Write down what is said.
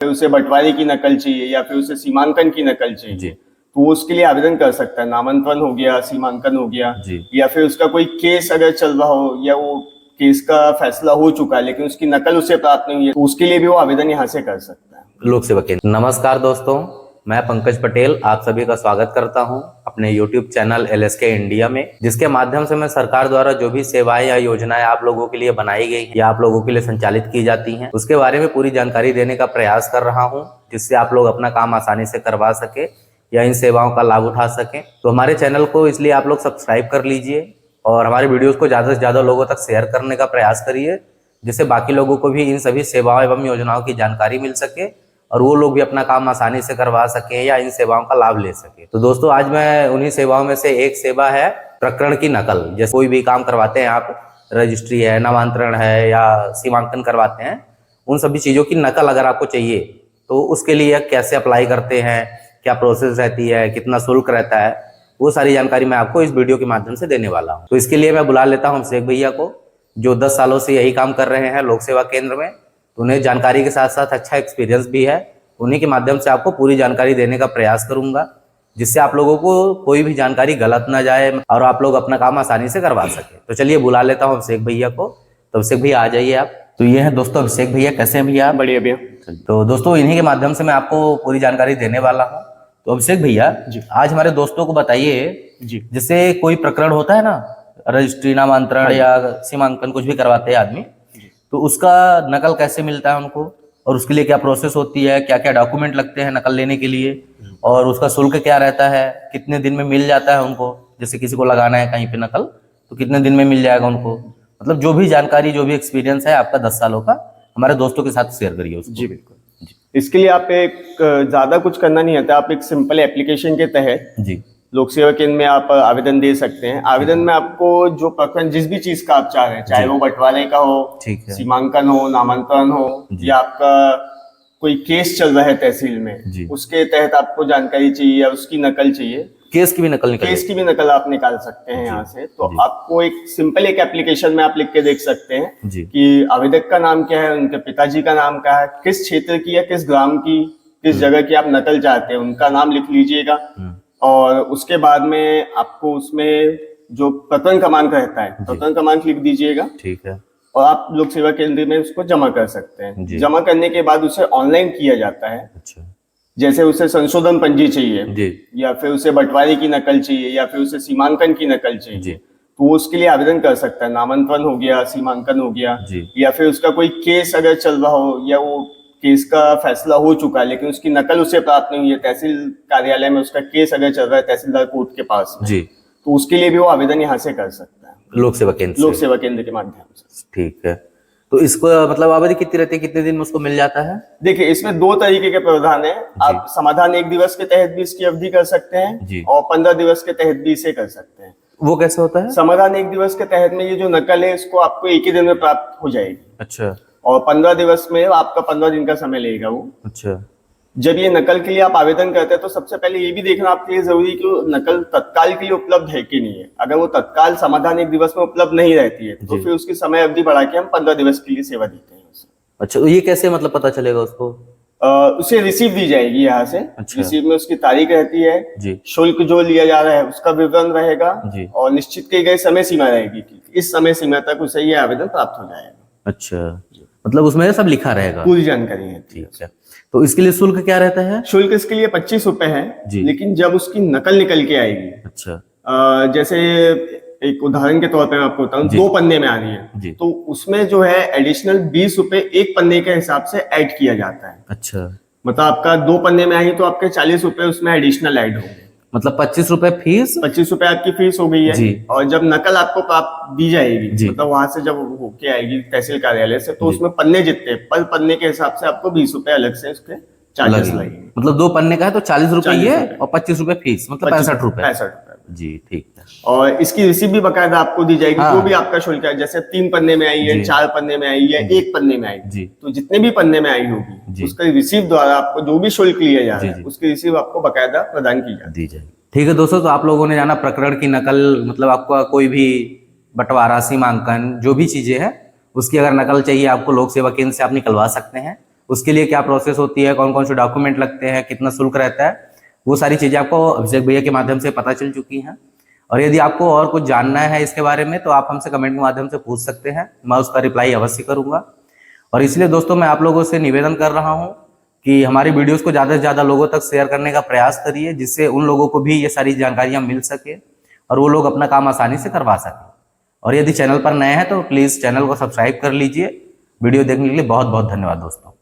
फिर उसे बंटवारे की नकल चाहिए या फिर उसे सीमांकन की नकल जी चाहिए, तो वो उसके लिए आवेदन कर सकता है। नामांतरण हो गया, सीमांकन हो गया, जी या फिर उसका कोई केस अगर चल रहा हो या वो केस का फैसला हो चुका है लेकिन उसकी नकल उसे प्राप्त नहीं हुई है, तो उसके लिए भी वो आवेदन यहाँ से कर सकता है। लोक सेवा केंद्र। नमस्कार दोस्तों, मैं पंकज पटेल आप सभी का स्वागत करता हूं अपने YouTube चैनल LSK इंडिया में, जिसके माध्यम से मैं सरकार द्वारा जो भी सेवाएं या योजनाएं आप लोगों के लिए बनाई गई या आप लोगों के लिए संचालित की जाती हैं, उसके बारे में पूरी जानकारी देने का प्रयास कर रहा हूं, जिससे आप लोग अपना काम आसानी से करवा सके या इन सेवाओं का लाभ उठा सकें। तो हमारे चैनल को इसलिए आप लोग सब्सक्राइब कर लीजिए और हमारे वीडियोज को ज़्यादा से ज़्यादा लोगों तक शेयर करने का प्रयास करिए, जिससे बाकी लोगों को भी इन सभी सेवाओं एवं योजनाओं की जानकारी मिल सके और वो लोग भी अपना काम आसानी से करवा सके या इन सेवाओं का लाभ ले सके। तो दोस्तों, आज मैं उन्हीं सेवाओं में से एक सेवा है प्रकरण की नकल। जैसे कोई भी काम करवाते हैं आप, रजिस्ट्री है, नामांतरण है या सीमांकन करवाते हैं, उन सभी चीज़ों की नकल अगर आपको चाहिए तो उसके लिए कैसे अप्लाई करते हैं, क्या प्रोसेस रहती है, कितना शुल्क रहता है, वो सारी जानकारी मैं आपको इस वीडियो के माध्यम से देने वाला हूँ। तो इसके लिए मैं बुला लेता हूँ शेख भैया को, जो 10 सालों से यही काम कर रहे हैं लोक सेवा केंद्र में। तो उन्हें जानकारी के साथ साथ अच्छा एक्सपीरियंस भी है। उन्हीं के माध्यम से आपको पूरी जानकारी देने का प्रयास करूंगा, जिससे आप लोगों को कोई भी जानकारी गलत ना जाए और आप लोग अपना काम आसानी से करवा सके। तो चलिए बुला लेता हूँ अभिषेक भैया को। तो अभिषेक भैया आ जाइए आप। तो ये है दोस्तों अभिषेक भैया। कैसे हैं भैया? बढ़िया भैया। तो दोस्तों, इन्हीं के माध्यम से मैं आपको पूरी जानकारी देने वाला हूँ। तो अभिषेक भैया जी। आज हमारे दोस्तों को बताइए, जी। जैसे कोई प्रकरण होता है ना, रजिस्ट्री, नामांतरण या सीमांकन कुछ भी करवाते हैं आदमी, तो उसका नकल कैसे मिलता है उनको और उसके लिए क्या प्रोसेस होती है, क्या क्या डॉक्यूमेंट लगते हैं नकल लेने के लिए, और उसका शुल्क क्या रहता है, कितने दिन में मिल जाता है उनको। जैसे किसी को लगाना है कहीं पे नकल, तो कितने दिन में मिल जाएगा उनको। मतलब जो भी जानकारी, जो भी एक्सपीरियंस है आपका 10 सालों का, हमारे दोस्तों के साथ शेयर करिए उसको। जी बिल्कुल। इसके लिए आप एक ज्यादा कुछ करना नहीं आता, आप एक सिंपल एप्लीकेशन के तहत जी लोक सेवा केंद्र में आप आवेदन दे सकते हैं। आवेदन में आपको जो प्रकरण, जिस भी चीज का आप चाह रहे हैं, चाहे वो बंटवारे का हो, ठीक है, सीमांकन हो, नामांतरण हो, या आपका कोई केस चल रहा है तहसील में, उसके तहत आपको जानकारी चाहिए या उसकी नकल चाहिए, केस की भी नकल निकल, केस की भी नकल आप निकाल सकते हैं यहाँ से। तो आपको एक सिंपल एक एप्लीकेशन में आप लिख के देख सकते हैं कि आवेदक का नाम क्या है, उनके पिताजी का नाम क्या है, किस क्षेत्र की या किस ग्राम की, किस जगह की आप नकल चाहते हैं, उनका नाम लिख लीजिएगा। और उसके बाद में आपको उसमें जो प्रकरण क्रमांक रहता है, प्रकरण क्रमांक लिख दीजिएगा। ठीक है। और आप लोक सेवा केंद्र में उसको जमा कर सकते हैं। जमा करने के बाद उसे ऑनलाइन किया जाता है। अच्छा। जैसे उसे संशोधन पंजी चाहिए या फिर उसे बंटवारे की नकल चाहिए या फिर उसे सीमांकन की नकल चाहिए, तो वो उसके लिए आवेदन कर सकता है। नामांतरण हो गया, सीमांकन हो गया, या फिर उसका कोई केस अगर चल रहा हो या वो केस का फैसला हो चुका है लेकिन उसकी नकल उसे प्राप्त नहीं हुई है, तहसील कार्यालय में उसका केस अगर चल रहा है तहसीलदार कोर्ट के पास में, तो उसके लिए भी वो आवेदन यहाँ से कर सकता है लोक सेवा केंद्र के माध्यम से। ठीक है। तो इसको मतलब अवधि कितनी रहती है, कितने दिन में उसको मिल जाता है? देखिए, इसमें 2 तरीके के प्रावधान है। आप समाधान 1 दिवस के तहत भी इसकी अवधि कर सकते हैं और 15 दिवस के तहत भी इसे कर सकते हैं। वो कैसे होता है? समाधान 1 दिवस के तहत में ये जो नकल है इसको आपको 1 ही दिन में प्राप्त हो जाएगी। अच्छा। और 15 दिवस में आपका 15 दिन का समय लगेगा वो। अच्छा। जब ये नकल के लिए आप आवेदन करते हैं तो सबसे पहले ये भी देखना आपके लिए जरूरी है कि वो नकल तत्काल के लिए उपलब्ध है कि नहीं है। अगर वो तत्काल समाधान 1 दिवस में उपलब्ध नहीं रहती है तो फिर उसकी समय अवधि बढ़ा के हम 15 दिवस के लिए सेवा देते हैं उसे। अच्छा, तो ये कैसे मतलब पता चलेगा उसको? उसे रिसीव दी जाएगी यहाँ से। अच्छा। रिसीव में उसकी तारीख रहती है, शुल्क जो लिया जा रहा है उसका विवरण रहेगा और निश्चित की गई समय सीमा रहेगी कि इस समय सीमा तक उसे ये आवेदन प्राप्त हो जाएगा। अच्छा, मतलब उसमें सब लिखा रहेगा, पूरी जानकारी है। ठीक है। तो इसके लिए शुल्क क्या रहता है? शुल्क इसके लिए 25 रुपए है, लेकिन जब उसकी नकल निकल के आएगी, अच्छा, जैसे एक उदाहरण के तौर पे मैं आपको बताऊं, 2 पन्ने में आ रही है तो उसमें जो है एडिशनल 20 रुपए एक पन्ने के हिसाब से ऐड किया जाता है। अच्छा, मतलब आपका 2 पन्ने में आई तो आपके 40 रुपए उसमें एडिशनल ऐड होंगे। मतलब 25 रुपए फीस, 25 रुपए आपकी फीस हो गई है। और जब नकल आपको प्राप्त दी जाएगी, मतलब वहां से जब होके आएगी तहसील कार्यालय से, तो उसमें पन्ने जितने पर पन्ने के हिसाब से आपको 20 रुपए अलग से उसके चार्जेस लगेंगे। मतलब 2 पन्ने का है तो 40 रुपए ये और 25 रुपए फीस, मतलब 65 रुपए। 65 रुपए। जी, ठीक है। और इसकी रिसीप भी बकायदा आपको दी जाएगी। जो भी आपका शुल्क है, जैसे 3 पन्ने में आई है, 4 पन्ने में आई है, 1 पन्ने में आई, तो जितने भी पन्ने में आई होगी उसका रिसीप द्वारा आपको जो भी शुल्क लिया जा रहा है उसकी रिसीप आपको बकायदा प्रदान की जाती है। ठीक है दोस्तों, तो आप लोगों ने जाना प्रकरण की नकल, मतलब आपका कोई भी बंटवारा, सीमांकन, जो भी चीजें हैं उसकी अगर नकल चाहिए आपको लोक सेवा केंद्र से आप निकलवा सकते हैं। उसके लिए क्या प्रोसेस होती है, कौन कौन से डॉक्यूमेंट लगते हैं, कितना शुल्क रहता है, वो सारी चीजें आपको अभिषेक भैया के माध्यम से पता चल चुकी हैं। और यदि आपको और कुछ जानना है इसके बारे में तो आप हमसे कमेंट के माध्यम से पूछ सकते हैं, मैं उसका रिप्लाई अवश्य करूंगा। और इसलिए दोस्तों मैं आप लोगों से निवेदन कर रहा हूं कि हमारी वीडियोस को ज़्यादा से ज़्यादा लोगों तक शेयर करने का प्रयास करिए, जिससे उन लोगों को भी ये सारी जानकारियां मिल सके और वो लोग अपना काम आसानी से करवा सकें। और यदि चैनल पर नए हैं तो प्लीज़ चैनल को सब्सक्राइब कर लीजिए। वीडियो देखने के लिए बहुत बहुत धन्यवाद दोस्तों।